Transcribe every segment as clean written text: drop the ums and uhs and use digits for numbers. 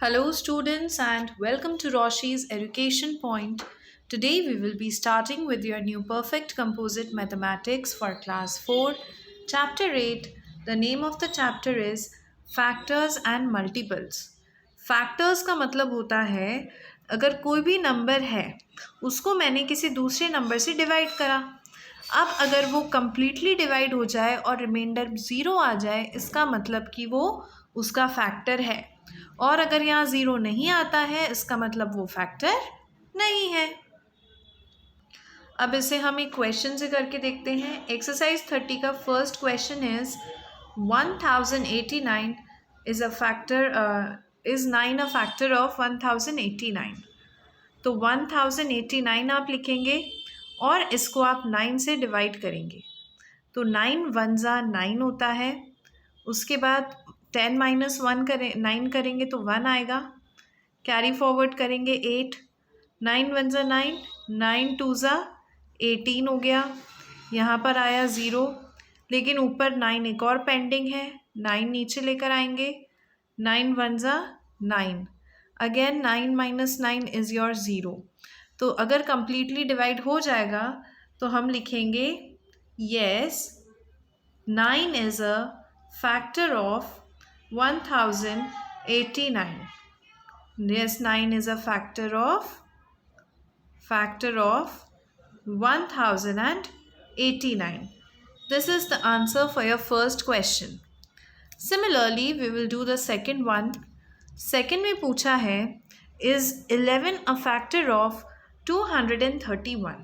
Hello, students, and welcome to Roshi's Education Point. Today, we will be starting with your new Perfect Composite Mathematics for Class 4, Chapter 8. The name of the chapter is Factors and Multiples. Factors का मतलब होता है अगर कोई भी number है उसको मैंने किसी दूसरे नंबर से डिवाइड करा। अब अगर वो कम्प्लीटली डिवाइड हो जाए और रिमाइंडर ज़ीरो आ जाए, इसका मतलब कि वो उसका फैक्टर है। और अगर यहाँ ज़ीरो नहीं आता है, इसका मतलब वो फैक्टर नहीं है। अब इसे हम एक क्वेश्चन से करके देखते हैं। एक्सरसाइज 30 का first question is 1089 is a factor is 9 a factor of 1089। तो 1089 आप लिखेंगे और इसको आप 9 से डिवाइड करेंगे। तो 9 वन ज़ा 9 होता है। उसके बाद 10 माइनस 1 करें 9 करेंगे तो 1 आएगा। कैरी फॉरवर्ड करेंगे 8, 9 वन ज़ा 9, 9 टू ज़ा 18 हो गया। यहाँ पर आया 0, लेकिन ऊपर 9 एक और पेंडिंग है। 9 नीचे लेकर आएंगे। 9 वन ज़ा 9, अगेन 9 माइनस 9 इज़ योर 0। तो अगर कम्प्लीटली डिवाइड हो जाएगा तो हम लिखेंगे yes 9 is a factor of 1089. Yes, 9 is a factor of 1089. This is the answer for your first question. Similarly, we will do the second one. Second में पूछा है is 11 a factor of 231.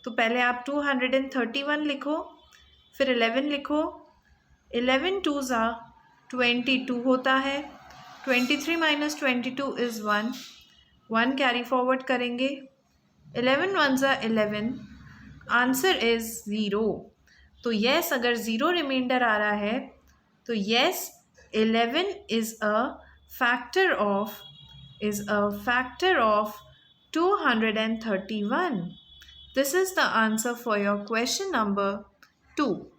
तो पहले आप 231 लिखो, फिर 11 लिखो। 11 टू ज़ा 22 होता है। 23 माइनस 22 इज़ 1, 1 कैरी फॉरवर्ड करेंगे। 11 वन ज़ा 11, आंसर इज़ 0। तो येस अगर ज़ीरो रिमाइंडर आ रहा है तो yes 11 is a factor of 231. This is the answer for your question number 2.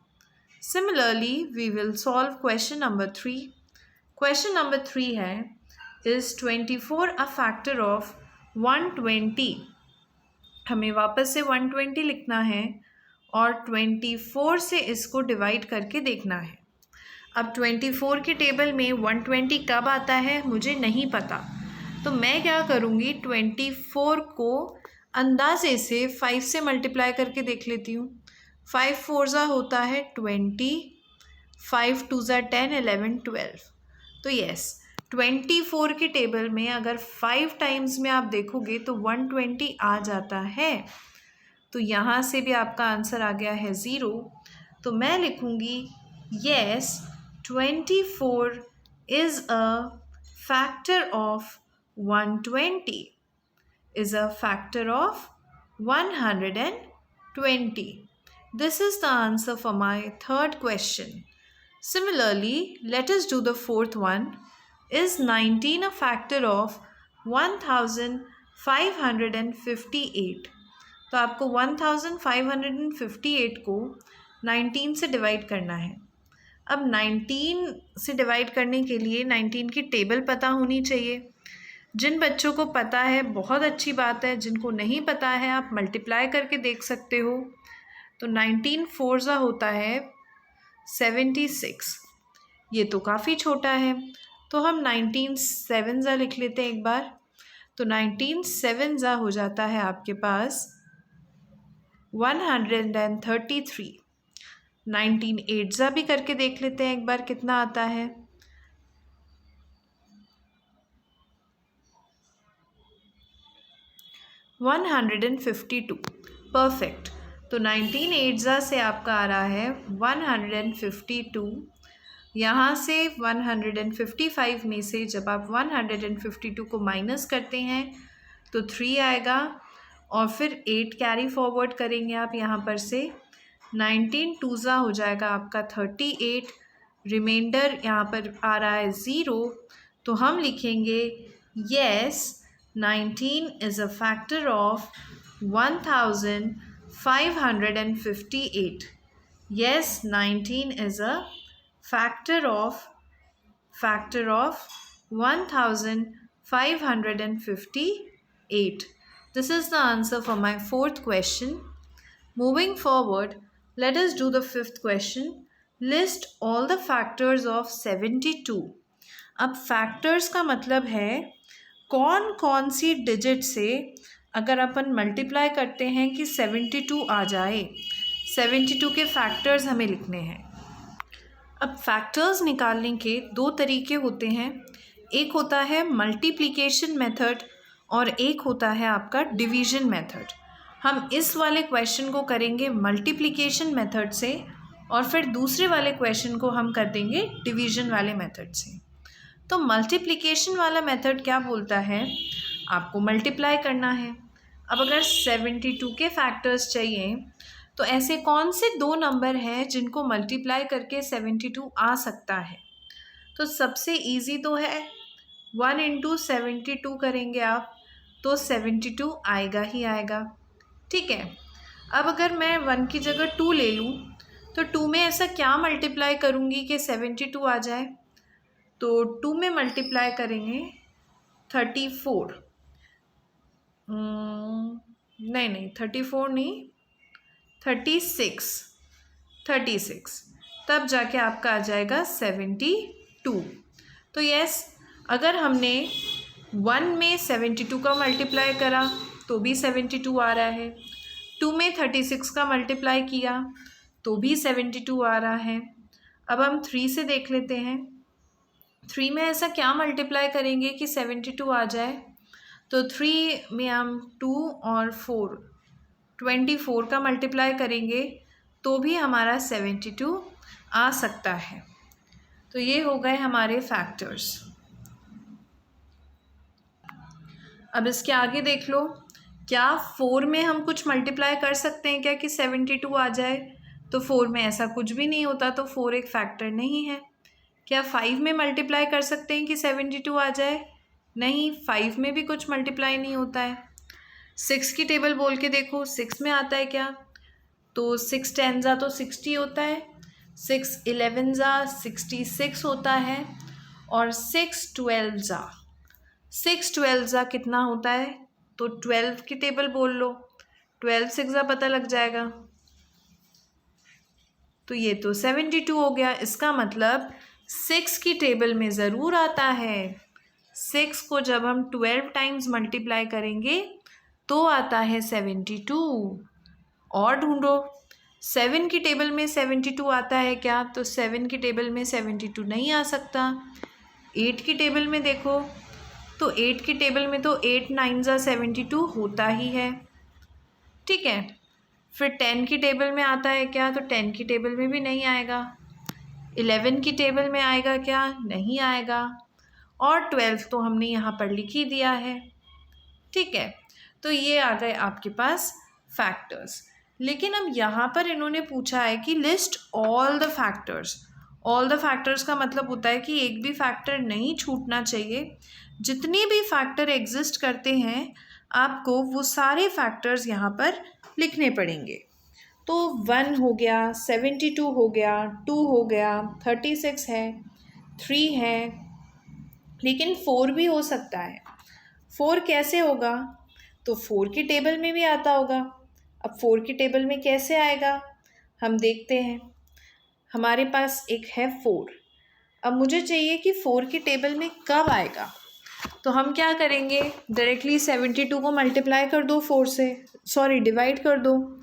Similarly, we will solve question number 3. Question number 3 है is 24 a factor of 120. हमें वापस से 120 लिखना है और 24 से इसको डिवाइड करके देखना है। अब 24 के टेबल में 120 कब आता है मुझे नहीं पता, तो मैं क्या करूँगी 24 को अंदाजे से 5 से मल्टीप्लाई करके देख लेती हूँ। 5 फोर ज़ा होता है 20, 5 टू ज़ा 10, 11, 12। तो येस 24 के टेबल में अगर 5 टाइम्स में आप देखोगे तो 120 आ जाता है। तो यहाँ से भी आपका आंसर आ गया है 0। तो मैं लिखूँगी yes 24 is a factor of 120, is a factor of 120. This is the answer for my third question. Similarly, let us do the fourth one. Is 19 a factor of 1558? तो आपको 1558 को 19 से डिवाइड करना है। अब 19 से डिवाइड करने के लिए 19 की टेबल पता होनी चाहिए। जिन बच्चों को पता है बहुत अच्छी बात है, जिनको नहीं पता है आप मल्टीप्लाई करके देख सकते हो। तो 19 फोर ज़ा होता है 76, ये तो काफ़ी छोटा है, तो हम 19 सेवन ज़ा लिख लेते हैं एक बार। तो 19 सेवन ज़ा हो जाता है आपके पास 133। 19 एट ज़ा भी करके देख लेते हैं एक बार कितना आता है। 152। परफेक्ट। तो 19 एट ज़ा से आपका आ रहा है 152। यहाँ से 155 में से जब आप 152 को माइनस करते हैं तो 3 आएगा और फिर 8 कैरी फॉरवर्ड करेंगे आप यहाँ पर से। 19 टू ज़ा हो जाएगा आपका 38, रिमाइंडर यहाँ पर आ रहा है 0। तो हम लिखेंगे yes 19 is a factor of 1558. Yes, 19 is a factor of 1558. 558. This is the answer for my fourth question. Moving forward, let us do the fifth question. List all the factors of 72. अब factors का मतलब है कौन कौन सी digit से अगर अपन multiply करते हैं कि 72 आ जाए, 72 के फैक्टर्स हमें लिखने हैं। अब फैक्टर्स निकालने के दो तरीके होते हैं, एक होता है मल्टीप्लिकेशन मेथड और एक होता है आपका डिवीजन मेथड। हम इस वाले क्वेश्चन को करेंगे मल्टीप्लिकेशन मेथड से और फिर दूसरे वाले क्वेश्चन को हम कर देंगे डिवीजन वाले मेथड से। तो मल्टीप्लिकेशन वाला मेथड क्या बोलता है, आपको मल्टीप्लाई करना है। अब अगर 72 के फैक्टर्स चाहिए तो ऐसे कौन से दो नंबर हैं जिनको मल्टीप्लाई करके 72 आ सकता है। तो सबसे इजी तो है 1 इंटू 72 करेंगे आप तो 72 आएगा ही आएगा, ठीक है। अब अगर मैं 1 की जगह 2 ले लूँ तो 2 में ऐसा क्या मल्टीप्लाई करूँगी कि 72 आ जाए। तो 2 में मल्टीप्लाई करेंगे 34, नहीं 34 नहीं 36, तब जाके आपका आ जाएगा 72। तो यस, अगर हमने 1 में 72 का मल्टीप्लाई करा तो भी 72 आ रहा है, 2 में 36 का मल्टीप्लाई किया तो भी 72 आ रहा है। अब हम 3 से देख लेते हैं, 3 में ऐसा क्या मल्टीप्लाई करेंगे कि 72 आ जाए। तो 3 में हम 2 और 4 24 का मल्टीप्लाई करेंगे तो भी हमारा 72 आ सकता है। तो ये हो गए हमारे फैक्टर्स। अब इसके आगे देख लो, क्या 4 में हम कुछ मल्टीप्लाई कर सकते हैं क्या कि 72 आ जाए। तो 4 में ऐसा कुछ भी नहीं होता, तो 4 एक फैक्टर नहीं है। क्या 5 में मल्टीप्लाई कर सकते हैं कि 72 आ जाए, नहीं, 5 में भी कुछ मल्टीप्लाई नहीं होता है। 6 की टेबल बोल के देखो, 6 में आता है क्या। तो 6 10 जा तो 60 होता है, 6 11 जा 66 होता है और 6 12 जा कितना होता है। तो 12 की टेबल बोल लो, 12 6 जा पता लग जाएगा। तो ये तो 72 हो गया। इसका मतलब 6 की टेबल में ज़रूर आता है। 6 को जब हम 12 टाइम्स मल्टीप्लाई करेंगे तो आता है 72। और ढूंढो 7 की टेबल में 72 आता है क्या। तो 7 की टेबल में 72 नहीं आ सकता। 8 की टेबल में देखो, तो 8 की टेबल में तो 8 9 जा 72 होता ही है, ठीक है। फिर 10 की टेबल में आता है क्या। तो 10 की टेबल में भी नहीं आएगा। 11 की टेबल में आएगा क्या, नहीं आएगा। और 12 तो हमने यहाँ पर लिख ही दिया है, ठीक है। तो ये आ गए आपके पास फैक्टर्स। लेकिन अब यहाँ पर इन्होंने पूछा है कि list all the factors. All the factors का मतलब होता है कि एक भी फैक्टर नहीं छूटना चाहिए। जितने भी फैक्टर एग्जिस्ट करते हैं आपको वो सारे फैक्टर्स यहाँ पर लिखने पड़ेंगे। तो 1 हो गया, 72 हो गया, 2 हो गया, 36 है, 3 है, लेकिन 4 भी हो सकता है। 4 कैसे होगा। तो 4 की टेबल में भी आता होगा। अब 4 की टेबल में कैसे आएगा हम देखते हैं। हमारे पास एक है 4। अब मुझे चाहिए कि 4 की टेबल में कब आएगा। तो हम क्या करेंगे, डायरेक्टली 72 को मल्टीप्लाई कर दो 4 से, सॉरी डिवाइड कर दो।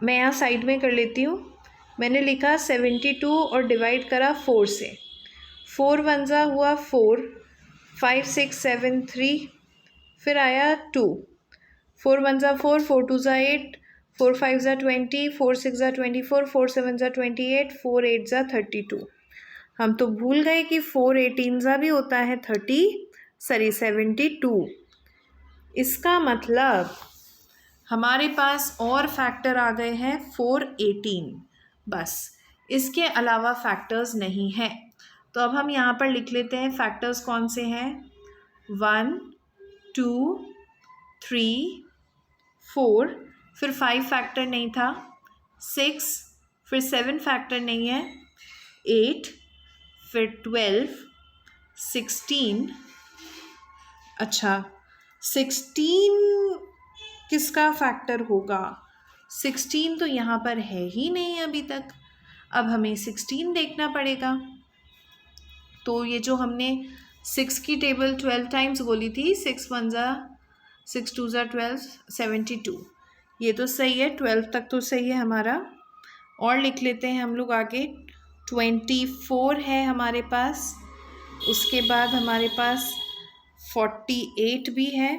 मैं यहाँ साइड में कर लेती हूँ। मैंने लिखा 72 और डिवाइड करा 4 से। 4 1 जा हुआ 4, 5 6 7 3, फिर आया 2, 4 1 जा 4, 4 2 जा 8, 4 5 जा 20, 4 6 जा 24, 4 7 जा 28, 4 8 जा 32। हम तो भूल गए कि 4 18 जा भी होता है 72। इसका मतलब हमारे पास और फैक्टर आ गए हैं 4 18, बस इसके अलावा फैक्टर्स नहीं हैं। तो अब हम यहाँ पर लिख लेते हैं फैक्टर्स कौन से हैं। 1 2 3 4, फिर 5 फैक्टर नहीं था, 6, फिर 7 फैक्टर नहीं है, 8, फिर 12, 16, अच्छा, 16 किसका फैक्टर होगा? 16 तो यहाँ पर है ही नहीं अभी तक। अब हमें 16 देखना पड़ेगा। तो ये जो हमने 6 की टेबल 12 टाइम्स बोली थी, 6 1 ज़ा 6 2 ज़ा 12 72, ये तो सही है, 12 तक तो सही है हमारा। और लिख लेते हैं हम लोग आगे। 24 है हमारे पास, उसके बाद हमारे पास 48 भी है।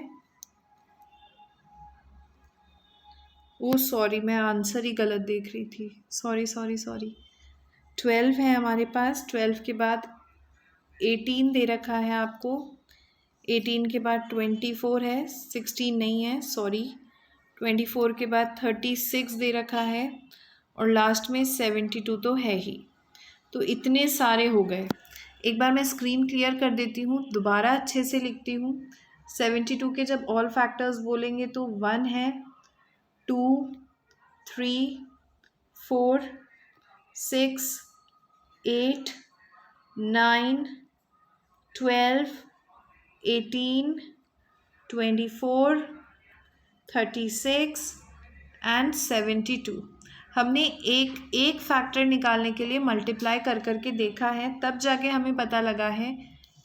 ओ सॉरी, मैं आंसर ही गलत देख रही थी, सॉरी सॉरी सॉरी। 12 है हमारे पास, 12 के बाद 18 दे रखा है आपको, 18 के बाद 24 है, 16 नहीं है, सॉरी। 24 के बाद 36 दे रखा है, और लास्ट में 72 तो है ही। तो इतने सारे हो गए। एक बार मैं स्क्रीन क्लियर कर देती हूँ, दोबारा अच्छे से लिखती हूँ। 72 के जब ऑल फैक्टर्स बोलेंगे तो 1 है, 2 3 4 6 8 9 12 18 24 36 एंड 72। हमने एक एक फैक्टर निकालने के लिए मल्टीप्लाई कर करके देखा है, तब जाके हमें पता लगा है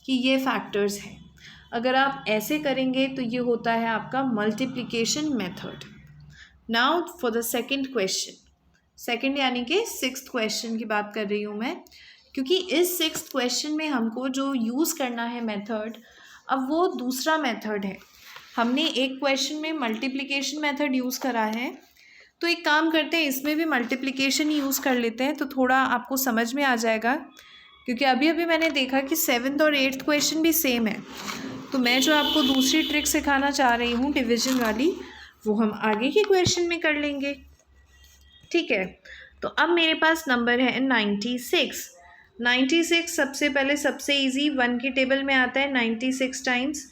कि ये फैक्टर्स हैं। अगर आप ऐसे करेंगे तो ये होता है आपका multiplication method. Now for the second question, second यानी कि 6th क्वेश्चन की बात कर रही हूँ मैं, क्योंकि इस 6th क्वेश्चन में हमको जो यूज़ करना है मेथड, अब वो दूसरा मेथड है। हमने एक क्वेश्चन में मल्टीप्लिकेशन मेथड यूज़ करा है, तो एक काम करते हैं, इसमें भी मल्टीप्लिकेशन ही यूज़ कर लेते हैं, तो थोड़ा आपको समझ में आ जाएगा। क्योंकि अभी अभी मैंने देखा कि 7th और 8th क्वेश्चन भी सेम है। तो मैं जो आपको दूसरी ट्रिक सिखाना चाह रही हूँ डिवीजन वाली, वो हम आगे के क्वेश्चन में कर लेंगे, ठीक है। तो अब मेरे पास नंबर है 96। 96 सबसे पहले सबसे इजी 1 की टेबल में आता है 96 टाइम्स।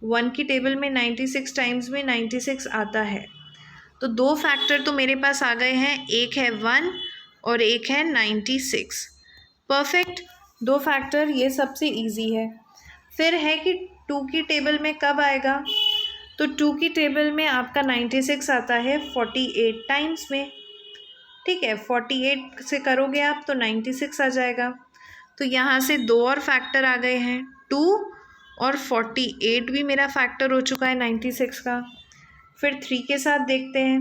1 की टेबल में 96 टाइम्स में 96 आता है। तो दो फैक्टर तो मेरे पास आ गए हैं, एक है 1 और एक है 96। परफेक्ट, दो फैक्टर, ये सबसे इजी है। फिर है कि 2 की टेबल में कब आएगा, तो 2 की टेबल में आपका 96 आता है 48 टाइम्स में, ठीक है। 48 से करोगे आप तो 96 आ जाएगा। तो यहाँ से दो और फैक्टर आ गए हैं, 2 और 48 भी मेरा फैक्टर हो चुका है 96 का। फिर 3 के साथ देखते हैं,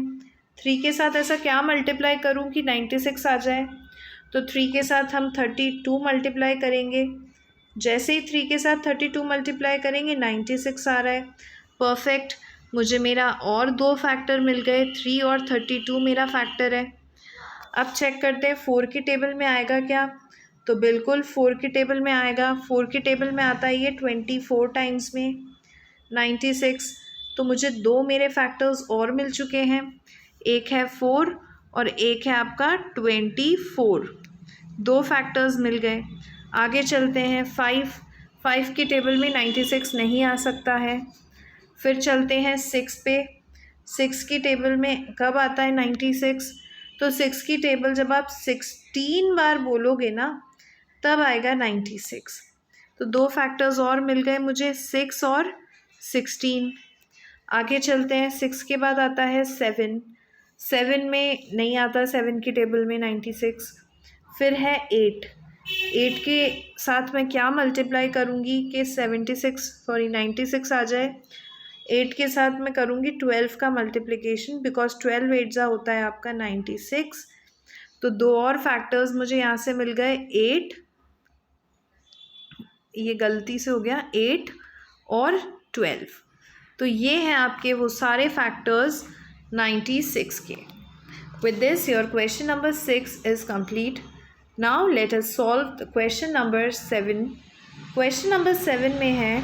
3 के साथ ऐसा क्या मल्टीप्लाई करूँ कि 96 आ जाए, तो 3 के साथ हम 32 मल्टीप्लाई करेंगे। जैसे ही 3 के साथ 32 मल्टीप्लाई करेंगे 96 आ रहा है। परफेक्ट, मुझे मेरा और दो फैक्टर मिल गए, 3 और 32 मेरा फैक्टर है। अब चेक करते हैं 4 की टेबल में आएगा क्या, तो बिल्कुल 4 की टेबल में आएगा। 4 की टेबल में आता है ये 24 टाइम्स में 96। तो मुझे दो मेरे फैक्टर्स और मिल चुके हैं, एक है 4 और एक है आपका 24, दो फैक्टर्स मिल गए। आगे चलते हैं 5 की टेबल में 96 नहीं आ सकता है। फिर चलते हैं 6 पे, 6 की टेबल में कब आता है 96, तो 6 की टेबल जब आप 16 बार बोलोगे ना तब आएगा 96। तो दो फैक्टर्स और मिल गए मुझे, 6 और 16। आगे चलते हैं, 6 के बाद आता है 7, 7 में नहीं आता 7 की टेबल में 96। फिर है 8, 8 के साथ मैं क्या मल्टीप्लाई करूँगी कि 96 आ जाए। 8 के साथ मैं करूँगी 12 का मल्टीप्लिकेशन, बिकॉज 12 8 जा होता है आपका 96। तो दो और फैक्टर्स मुझे यहाँ से मिल गए, 8, ये गलती से हो गया 8 और 12। तो ये हैं आपके वो सारे फैक्टर्स 96 के। With this, your question number 6 is complete. Now let us solve the question number 7. Question number 7 में है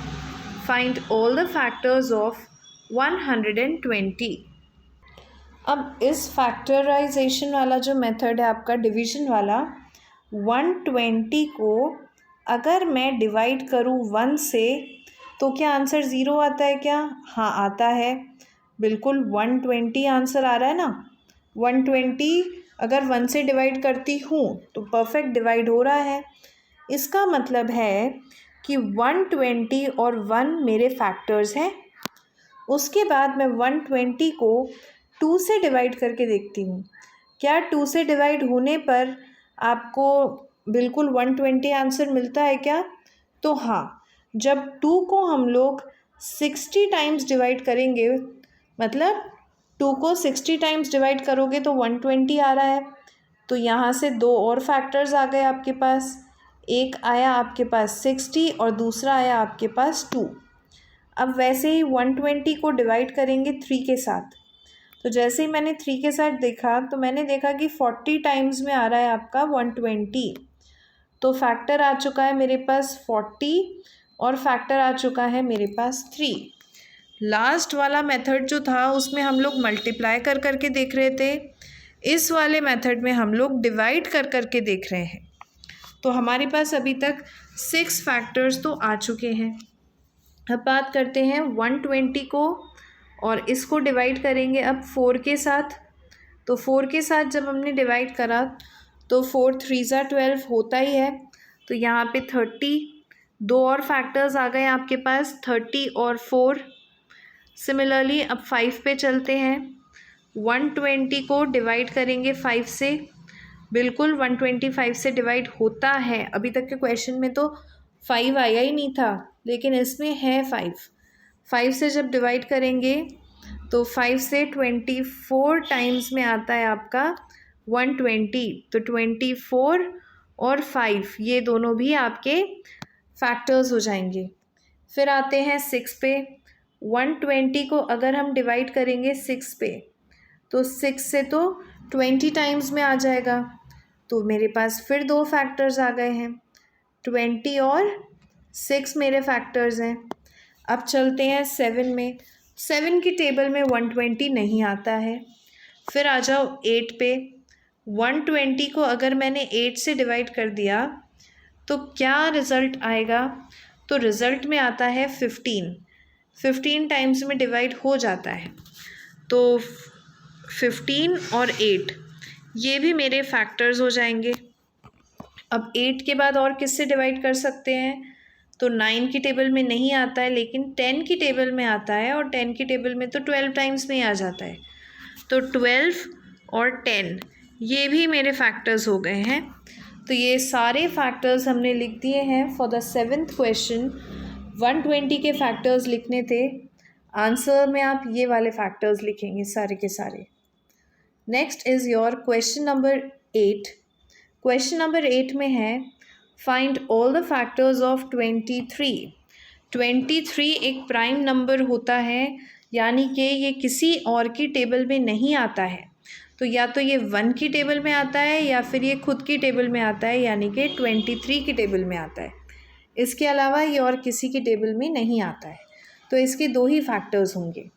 find all the factors of 120. अब इस फैक्टराइजेशन वाला जो मेथड है आपका डिवीजन वाला, 120 को अगर मैं डिवाइड करूँ 1 से तो क्या आंसर 0 आता है क्या? हाँ आता है, बिल्कुल 120 आंसर आ रहा है ना। 120 अगर 1 से डिवाइड करती हूँ तो परफेक्ट डिवाइड हो रहा है। इसका मतलब है कि 120 और 1 मेरे फैक्टर्स हैं। उसके बाद मैं 120 को 2 से डिवाइड करके देखती हूँ, क्या 2 से डिवाइड होने पर आपको बिल्कुल 120 आंसर मिलता है क्या? तो हाँ, जब 2 को हम लोग 60 टाइम्स डिवाइड करेंगे, मतलब 2 को 60 टाइम्स डिवाइड करोगे तो 120 आ रहा है। तो यहाँ से 2 और फैक्टर्स आ गए आपके पास, एक आया आपके पास 60 और दूसरा आया आपके पास 2। अब वैसे ही 120 को डिवाइड करेंगे 3 के साथ, तो जैसे ही मैंने 3 के साथ देखा तो मैंने देखा कि 40 टाइम्स में आ रहा है आपका 120। तो फैक्टर आ चुका है मेरे पास 40 और फैक्टर आ चुका है मेरे पास 3। लास्ट वाला मेथड जो था उसमें हम लोग मल्टीप्लाई कर करके देख रहे थे, इस वाले मेथड में हम लोग डिवाइड कर करके देख रहे हैं। तो हमारे पास अभी तक 6 फैक्टर्स तो आ चुके हैं। अब बात करते हैं 120 को, और इसको डिवाइड करेंगे अब 4 के साथ। तो 4 के साथ जब हमने डिवाइड करा तो 4 3 ज़ा 12 होता ही है। तो यहाँ पे 30, 2 और फैक्टर्स आ गए आपके पास 30 और 4। सिमिलरली अब 5 पे चलते हैं। 120 को डिवाइड करेंगे 5 से, बिल्कुल 125 से डिवाइड होता है। अभी तक के क्वेश्चन में तो 5 आया ही नहीं था, लेकिन इसमें है 5 से जब डिवाइड करेंगे तो 5 से 24 टाइम्स में आता है आपका 120। तो 24 और 5 ये दोनों भी आपके फैक्टर्स हो जाएंगे। फिर आते हैं 6 पे। 120 को अगर हम डिवाइड करेंगे 6 पे तो 6 से तो 20 टाइम्स में आ जाएगा। तो मेरे पास फिर 2 फैक्टर्स आ गए हैं, 20 और 6 मेरे फैक्टर्स हैं। अब चलते हैं 7 में। 7 की टेबल में 120 नहीं आता है। फिर आ जाओ 8 पे। 120 को अगर मैंने 8 से डिवाइड कर दिया तो क्या रिज़ल्ट आएगा? तो रिज़ल्ट में आता है 15 टाइम्स में डिवाइड हो जाता है। तो 15 और 8 ये भी मेरे फैक्टर्स हो जाएंगे। अब 8 के बाद और किससे डिवाइड कर सकते हैं? तो 9 की टेबल में नहीं आता है, लेकिन 10 की टेबल में आता है, और 10 की टेबल में तो 12 टाइम्स में ही आ जाता है। तो 12 और 10 ये भी मेरे फैक्टर्स हो गए हैं। तो ये सारे फैक्टर्स हमने लिख दिए हैं फॉर द 7th क्वेश्चन। 120 के फैक्टर्स लिखने थे, आंसर में आप ये वाले फैक्टर्स लिखेंगे सारे के सारे। Next is your question number 8। Question number 8 में है find all the factors of 23। 23 एक प्राइम नंबर होता है, यानी कि ये किसी और की टेबल में नहीं आता है। तो या तो ये 1 की टेबल में आता है या फिर ये खुद की टेबल में आता है, यानी कि 23 की टेबल में आता है। इसके अलावा ये और किसी की टेबल में नहीं आता है। तो इसके 2 ही फैक्टर्स होंगे।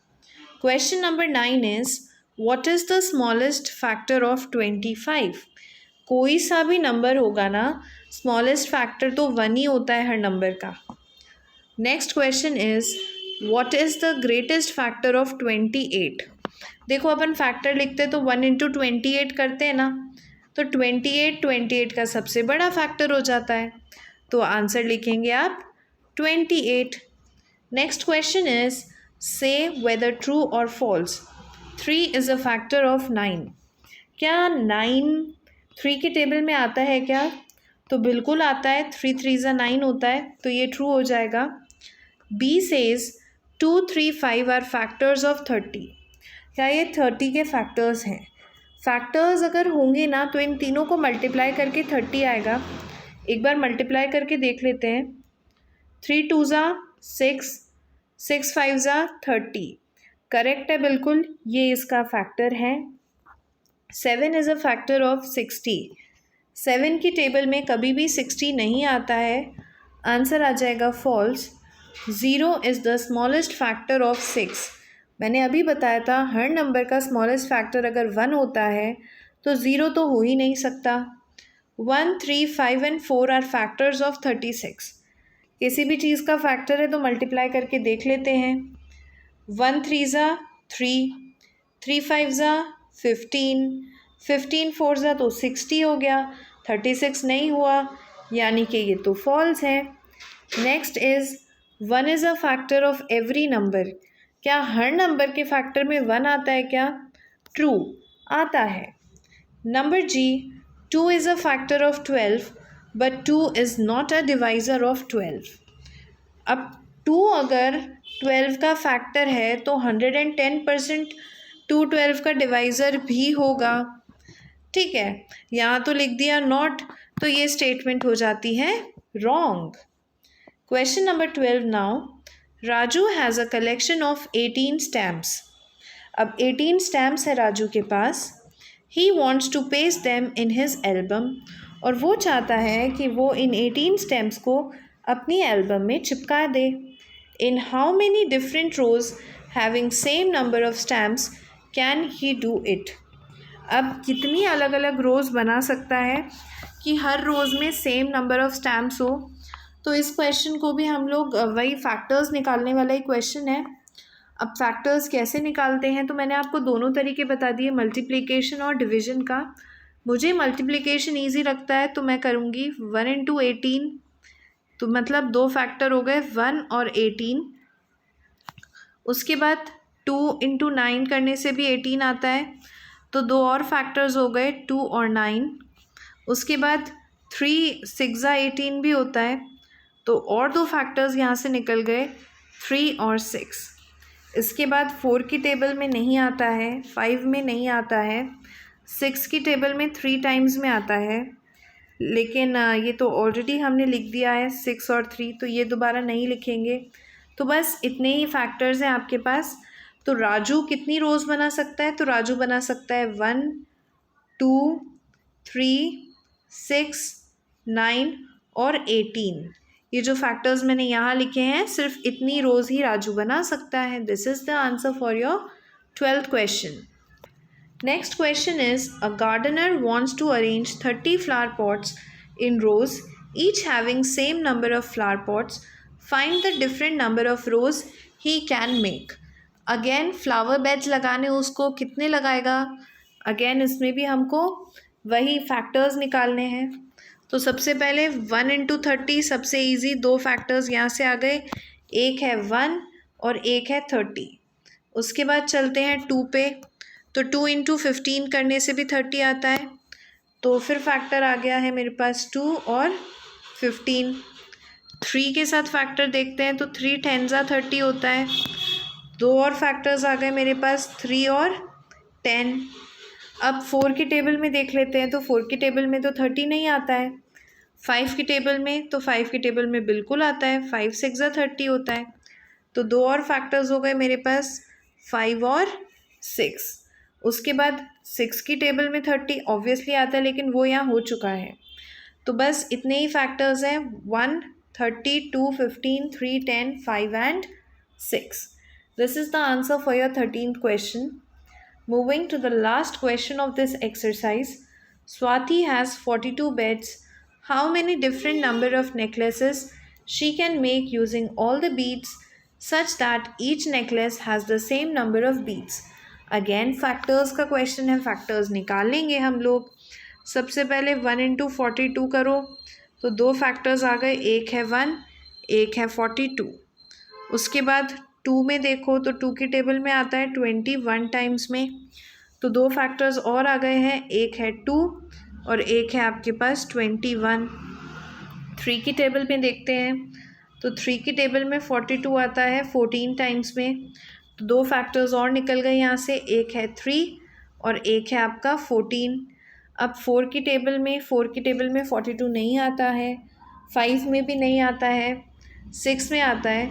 Question number 9 is what is the smallest factor of 25। कोई सा भी नंबर होगा ना, स्मॉलेस्ट फैक्टर तो 1 ही होता है हर नंबर का। Next question is what is the greatest factor of 28। देखो अपन फैक्टर लिखते तो 1 इंटू 28 करते हैं ना, तो 28 का सबसे बड़ा फैक्टर हो जाता है। तो आंसर लिखेंगे आप 28। Next question is say whether true और false 3 is a factor of 9। क्या 9 3 की टेबल में आता है क्या? तो बिल्कुल आता है, 3 3 ज़ा 9 होता है, तो ये ट्रू हो जाएगा। B says 2 3 5 are factors of 30। क्या ये 30 के फैक्टर्स हैं? फैक्टर्स अगर होंगे ना तो इन तीनों को मल्टीप्लाई करके 30 आएगा। एक बार मल्टीप्लाई करके देख लेते हैं। 3 2 ज़ा 6, 6 5 ज़ा 30। करेक्ट है बिल्कुल, ये इसका फैक्टर है। 7 इज़ अ फैक्टर ऑफ 60। 7 की टेबल में कभी भी 60 नहीं आता है, आंसर आ जाएगा false. 0 is the smallest factor of 6। मैंने अभी बताया था हर नंबर का स्मॉलेस्ट फैक्टर अगर 1 होता है तो 0 तो हो ही नहीं सकता। 1 3 5 एंड 4 आर फैक्टर्स ऑफ 36। किसी भी चीज़ का फैक्टर है तो मल्टीप्लाई करके देख लेते हैं। 1 3 ज़ा 3, 3 5 ज़ा 15, 15 4 ज़ा तो 60 हो गया, 36 नहीं हुआ, यानी कि ये तो फॉल्स है। Next is one is a factor of every number. क्या हर नंबर के फैक्टर में वन आता है क्या? ट्रू, आता है। नंबर जी, two is a factor of 12 but two is not a divisor of 12। अब टू अगर 12 का फैक्टर है तो 110% टू 12 का डिवाइज़र भी होगा। ठीक है, यहाँ तो लिख दिया नॉट, तो ये स्टेटमेंट हो जाती है wrong. Question number 12 now. Raju has a collection of 18 stamps. अब 18 स्टैम्प्स है राजू के पास। He wants to paste them in his album, और वो चाहता है कि वो इन 18 स्टैम्प्स को अपनी एल्बम में चिपका दे। In how many different rows having same number of stamps can he do it? अब कितनी अलग अलग रोज़ बना सकता है कि हर रोज़ में सेम नंबर ऑफ स्टैम्प्स हो? तो इस क्वेश्चन को भी हम लोग वही फैक्टर्स निकालने वाला ही क्वेश्चन है। अब फैक्टर्स कैसे निकालते हैं, तो मैंने आपको दोनों तरीके बता दिए, मल्टीप्लिकेशन और डिवीजन का। मुझे मल्टीप्लिकेशन ईजी लगता है तो मैं करूँगी 1 इंटू 18, तो मतलब दो फैक्टर हो गए 1 और 18। उसके बाद 2 इंटू 9 करने से भी 18 आता है, तो दो और फैक्टर्स हो गए 2 और 9। उसके बाद 3 6 18 भी होता है, तो और दो फैक्टर्स यहाँ से निकल गए 3 और 6। इसके बाद 4 की टेबल में नहीं आता है, 5 में नहीं आता है, 6 की टेबल में 3 टाइम्स में आता है, लेकिन ये तो ऑलरेडी हमने लिख दिया है 6 और 3, तो ये दोबारा नहीं लिखेंगे। तो बस इतने ही फैक्टर्स हैं आपके पास। तो राजू कितनी रोज़ बना सकता है? तो राजू बना सकता है 1 2 3 6 9 और 18। ये जो फैक्टर्स मैंने यहाँ लिखे हैं, सिर्फ इतनी रोज़ ही राजू बना सकता है। This is the answer for your 12th question. Next question is, a gardener wants to arrange 30 flower pots in rows, each having same number of flower pots. Find the different number of rows he can make. Again flower beds लगाने उसको कितने लगाएगा? Again इसमें भी हमको वही factors निकालने हैं। तो सबसे पहले 1 इंटू 30 सबसे ईजी, दो फैक्टर्स यहाँ से आ गए, एक है 1 और एक है 30। उसके बाद चलते हैं 2 पे, तो 2 इंटू 15 करने से भी 30 आता है, तो फिर फैक्टर आ गया है मेरे पास 2 और 15। 3 के साथ फैक्टर देखते हैं, तो 3 10 30 होता है, दो और फैक्टर्स आ गए मेरे पास 3 और 10। अब 4 की टेबल में देख लेते हैं, तो 4 की टेबल में तो 30 नहीं आता है। 5 की टेबल में, तो 5 की टेबल में बिल्कुल आता है, 5 6 30 होता है, तो दो और फैक्टर्स हो गए मेरे पास 5 और 6। उसके बाद 6 की टेबल में 30 ऑब्वियसली आता है, लेकिन वो यहाँ हो चुका है। तो बस इतने ही फैक्टर्स हैं, 1 30 2 15 3 10 5 and 6। This is the answer for your 13th question. Moving to the last question of this exercise, Swati has 42 beds. How many different number of necklaces she can make using all the beads such that each necklace has the same number of beads? Again factors का question है, factors निकालेंगे हम लोग। सबसे पहले 1 into 42 करो, तो दो फैक्टर्स आ गए, एक है 1 एक है 42। उसके बाद 2 में देखो, तो 2 की टेबल में आता है 21 टाइम्स में, तो दो फैक्टर्स और आ गए हैं, एक है 2 और एक है आपके पास 21। 3 की टेबल में देखते हैं, तो 3 की टेबल में 42 आता है 14 टाइम्स में, तो दो फैक्टर्स और निकल गए यहाँ से, एक है 3 और एक है आपका 14। अब 4 की टेबल में 42 नहीं आता है, 5 में भी नहीं आता है, 6 में आता है,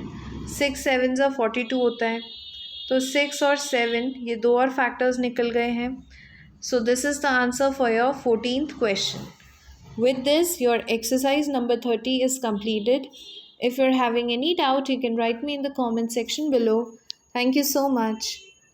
6 7 42 होता है, तो 6 और 7 ये दो और फैक्टर्स निकल गए हैं। So this is the answer for your 14th question. With this, your exercise number 30 is completed. If you're having any doubt, you can write me in the comment section below. Thank you so much.